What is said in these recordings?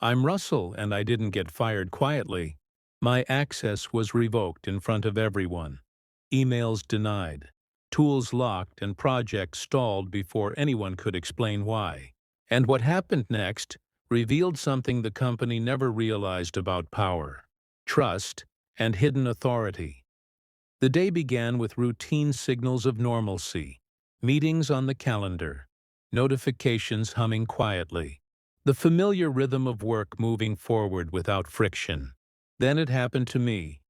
I'm Russell, and I didn't get fired quietly. My access was revoked in front of everyone. Emails denied. Tools locked and projects stalled before anyone could explain why. And what happened next revealed something the company never realized about power, trust, and hidden authority. The day began with routine signals of normalcy, meetings on the calendar, notifications humming quietly, the familiar rhythm of work moving forward without friction. Then it happened to me.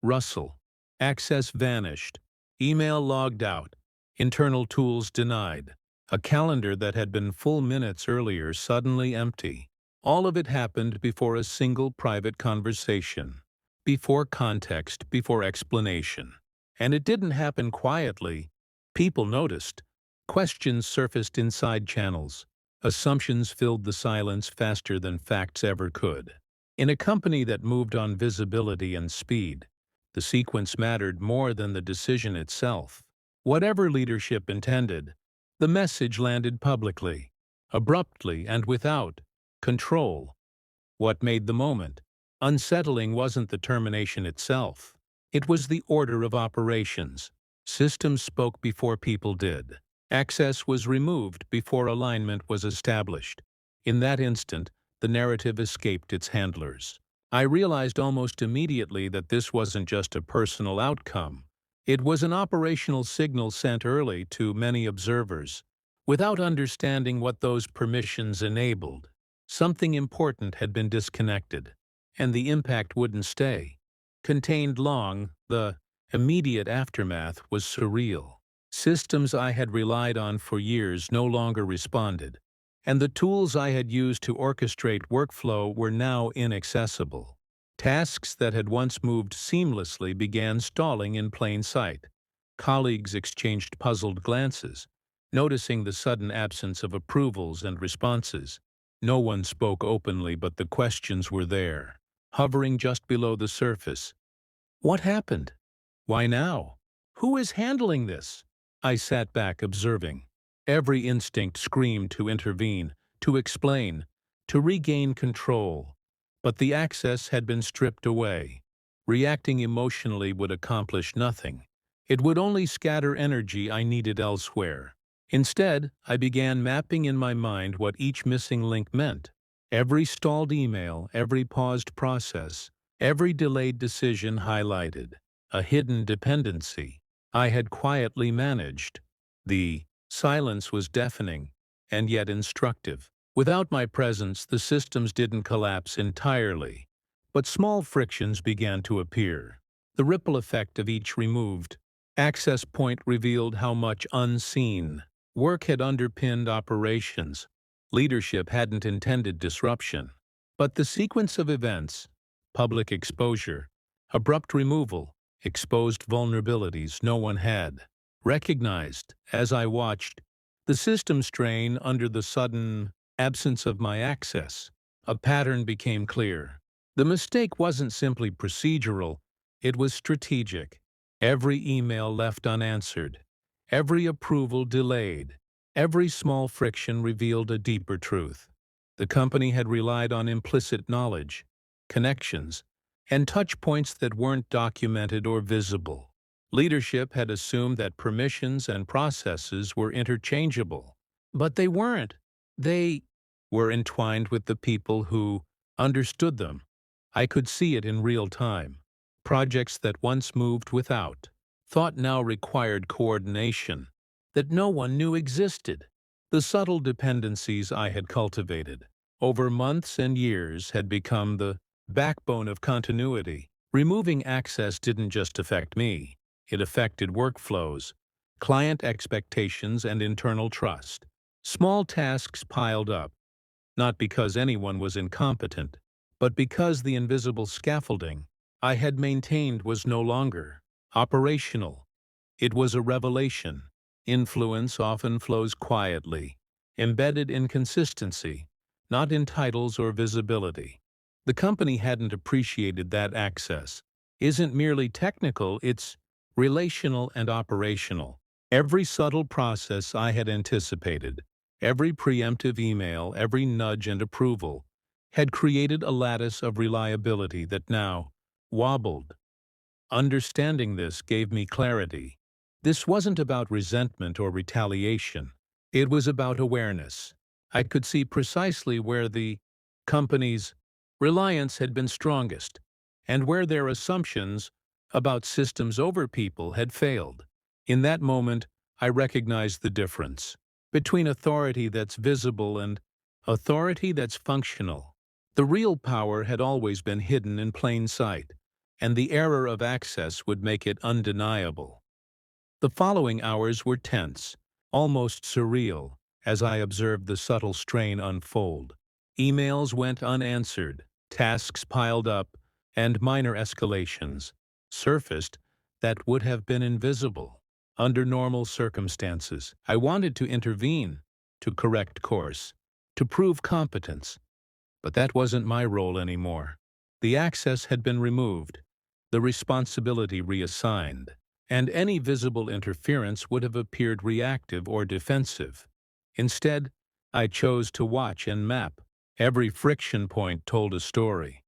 Russell. Access vanished. Email logged out. Internal tools denied. A calendar that had been full minutes earlier suddenly empty. All of it happened before a single private conversation. Before context, before explanation. And it didn't happen quietly. People noticed. Questions surfaced in side channels. Assumptions filled the silence faster than facts ever could. In a company that moved on visibility and speed, the sequence mattered more than the decision itself. Whatever leadership intended, the message landed publicly, abruptly and without control. What made the moment unsettling wasn't the termination itself. It was the order of operations. Systems spoke before people did. Access was removed before alignment was established. In that instant, the narrative escaped its handlers. I realized almost immediately that this wasn't just a personal outcome. It was an operational signal sent early to many observers. Without understanding what those permissions enabled, something important had been disconnected, and the impact wouldn't stay. Contained long, the immediate aftermath was surreal. Systems I had relied on for years no longer responded, and the tools I had used to orchestrate workflow were now inaccessible. Tasks that had once moved seamlessly began stalling in plain sight. Colleagues exchanged puzzled glances, noticing the sudden absence of approvals and responses. No one spoke openly, but the questions were there, hovering just below the surface. What happened? Why now? Who is handling this? I sat back observing. Every instinct screamed to intervene, to explain, to regain control. But the access had been stripped away. Reacting emotionally would accomplish nothing. It would only scatter energy I needed elsewhere. Instead, I began mapping in my mind what each missing link meant. Every stalled email, every paused process, every delayed decision highlighted a hidden dependency I had quietly managed. The silence was deafening, and yet instructive. Without my presence, the systems didn't collapse entirely, but small frictions began to appear. The ripple effect of each removed access point revealed how much unseen work had underpinned operations. Leadership hadn't intended disruption, but the sequence of events, public exposure, abrupt removal, exposed vulnerabilities no one had recognized. As I watched the system strain under the sudden absence of my access, a pattern became clear. The mistake wasn't simply procedural, it was strategic. Every email left unanswered, every approval delayed, every small friction revealed a deeper truth. The company had relied on implicit knowledge, connections, and touch points that weren't documented or visible. Leadership had assumed that permissions and processes were interchangeable. But they weren't. They were entwined with the people who understood them. I could see it in real time. Projects that once moved without thought now required coordination that no one knew existed. The subtle dependencies I had cultivated over months and years had become the backbone of continuity. Removing access didn't just affect me. It affected workflows, client expectations, and internal trust. Small tasks piled up, not because anyone was incompetent, but because the invisible scaffolding I had maintained was no longer operational. It was a revelation. Influence often flows quietly, embedded in consistency, not in titles or visibility. The company hadn't appreciated that access isn't merely technical, it's relational and operational. Every subtle process I had anticipated, every preemptive email, every nudge and approval, had created a lattice of reliability that now wobbled. Understanding this gave me clarity. This wasn't about resentment or retaliation. It was about awareness. I could see precisely where the company's reliance had been strongest and where their assumptions about systems over people had failed. In that moment, I recognized the difference between authority that's visible and authority that's functional. The real power had always been hidden in plain sight, and the error of access would make it undeniable. The following hours were tense, almost surreal, as I observed the subtle strain unfold. Emails went unanswered, tasks piled up, and minor escalations surfaced that would have been invisible under normal circumstances. I wanted to intervene, to correct course, to prove competence, but that wasn't my role anymore. The access had been removed, the responsibility reassigned, and any visible interference would have appeared reactive or defensive. Instead, I chose to watch and map. Every friction point told a story,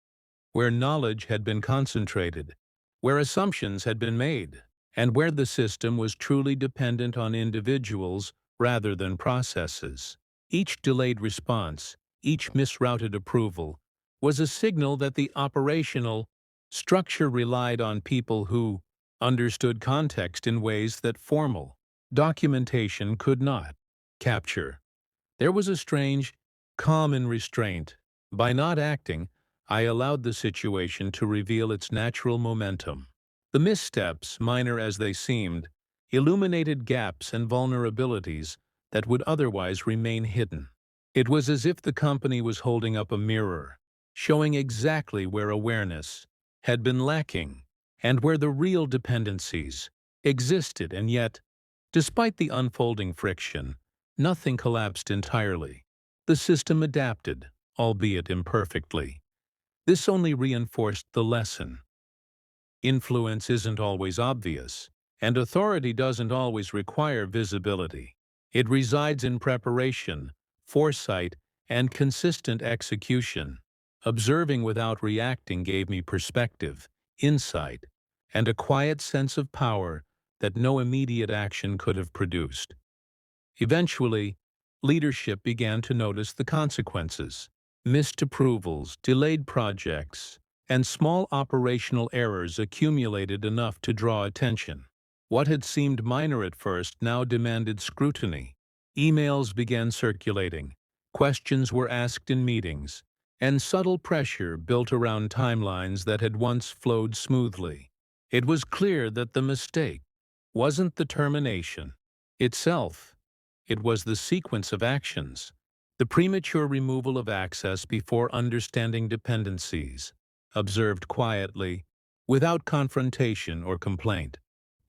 where knowledge had been concentrated, where assumptions had been made, and where the system was truly dependent on individuals rather than processes. Each delayed response, each misrouted approval, was a signal that the operational structure relied on people who understood context in ways that formal documentation could not capture. There was a strange, calm and restraint. By not acting, I allowed the situation to reveal its natural momentum. The missteps, minor as they seemed, illuminated gaps and vulnerabilities that would otherwise remain hidden. It was as if the company was holding up a mirror, showing exactly where awareness had been lacking and where the real dependencies existed, and yet, despite the unfolding friction, nothing collapsed entirely. The system adapted, albeit imperfectly. This only reinforced the lesson. Influence isn't always obvious, and authority doesn't always require visibility. It resides in preparation, foresight, and consistent execution. Observing without reacting gave me perspective, insight, and a quiet sense of power that no immediate action could have produced. Eventually, leadership began to notice the consequences. Missed approvals, delayed projects, and small operational errors accumulated enough to draw attention. What had seemed minor at first now demanded scrutiny. Emails began circulating, questions were asked in meetings, and subtle pressure built around timelines that had once flowed smoothly. It was clear that the mistake wasn't the termination itself. It was the sequence of actions, the premature removal of access before understanding dependencies, observed quietly, without confrontation or complaint.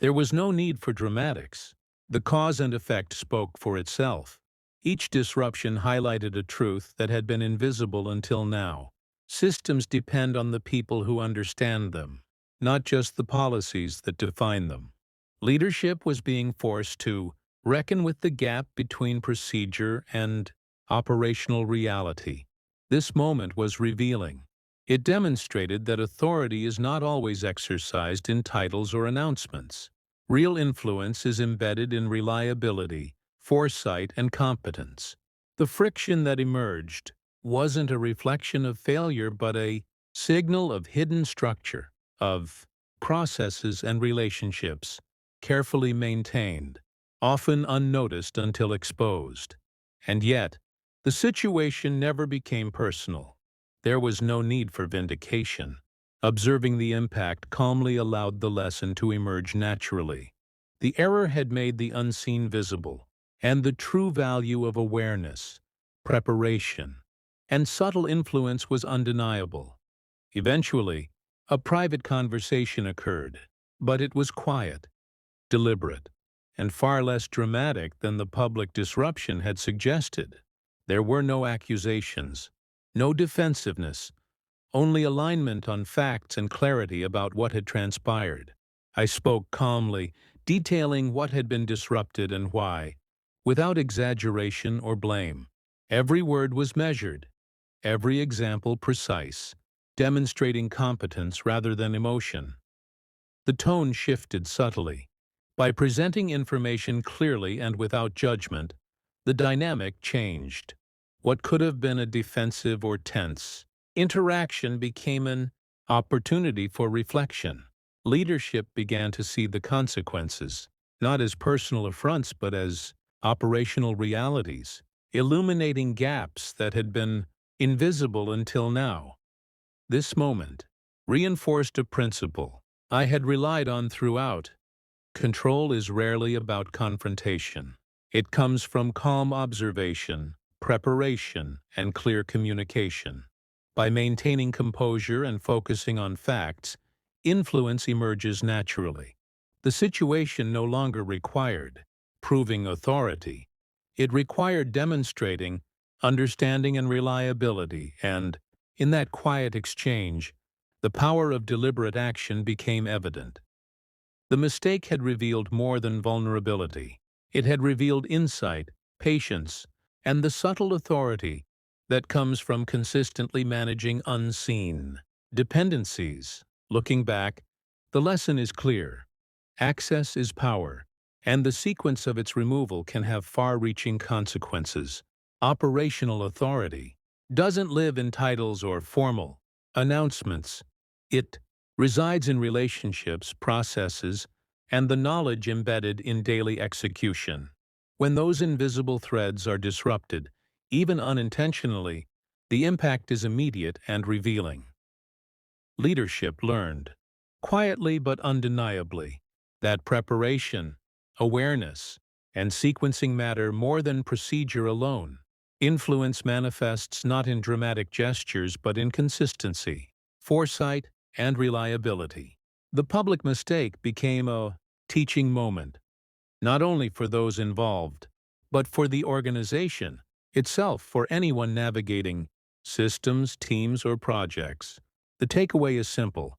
There was no need for dramatics. The cause and effect spoke for itself. Each disruption highlighted a truth that had been invisible until now. Systems depend on the people who understand them, not just the policies that define them. Leadership was being forced to reckon with the gap between procedure and operational reality. This moment was revealing. It demonstrated that authority is not always exercised in titles or announcements. Real influence is embedded in reliability, foresight, and competence. The friction that emerged wasn't a reflection of failure but a signal of hidden structure, of processes and relationships, carefully maintained, often unnoticed until exposed. And yet, the situation never became personal. There was no need for vindication. Observing the impact calmly allowed the lesson to emerge naturally. The error had made the unseen visible, and the true value of awareness, preparation, and subtle influence was undeniable. Eventually, a private conversation occurred, but it was quiet, deliberate, and far less dramatic than the public disruption had suggested. There were no accusations, no defensiveness, only alignment on facts and clarity about what had transpired. I spoke calmly, detailing what had been disrupted and why, without exaggeration or blame. Every word was measured, every example precise, demonstrating competence rather than emotion. The tone shifted subtly. By presenting information clearly and without judgment, the dynamic changed. What could have been a defensive or tense interaction became an opportunity for reflection. Leadership began to see the consequences, not as personal affronts but as operational realities, illuminating gaps that had been invisible until now. This moment reinforced a principle I had relied on throughout. Control is rarely about confrontation. It comes from calm observation, preparation, and clear communication. By maintaining composure and focusing on facts, influence emerges naturally. The situation no longer required proving authority. It required demonstrating understanding and reliability, and, in that quiet exchange, the power of deliberate action became evident. The mistake had revealed more than vulnerability. It had revealed insight, patience, and the subtle authority that comes from consistently managing unseen dependencies. Looking back, the lesson is clear. Access is power, and the sequence of its removal can have far-reaching consequences. Operational authority doesn't live in titles or formal announcements. It resides in relationships, processes, and the knowledge embedded in daily execution. When those invisible threads are disrupted, even unintentionally, the impact is immediate and revealing. Leadership learned, quietly but undeniably, that preparation, awareness, and sequencing matter more than procedure alone. Influence manifests not in dramatic gestures but in consistency, foresight, and reliability. The public mistake became a teaching moment, not only for those involved, but for the organization itself, for anyone navigating systems, teams, or projects. The takeaway is simple.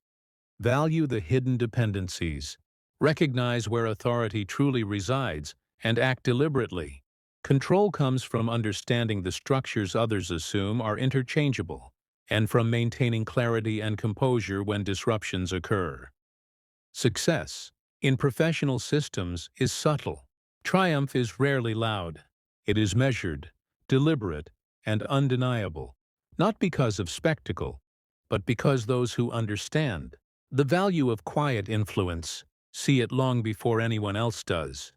Value the hidden dependencies, recognize where authority truly resides, and act deliberately. Control comes from understanding the structures others assume are interchangeable, and from maintaining clarity and composure when disruptions occur. Success in professional systems is subtle. Triumph is rarely loud. It is measured, deliberate, and undeniable, not because of spectacle, but because those who understand the value of quiet influence see it long before anyone else does.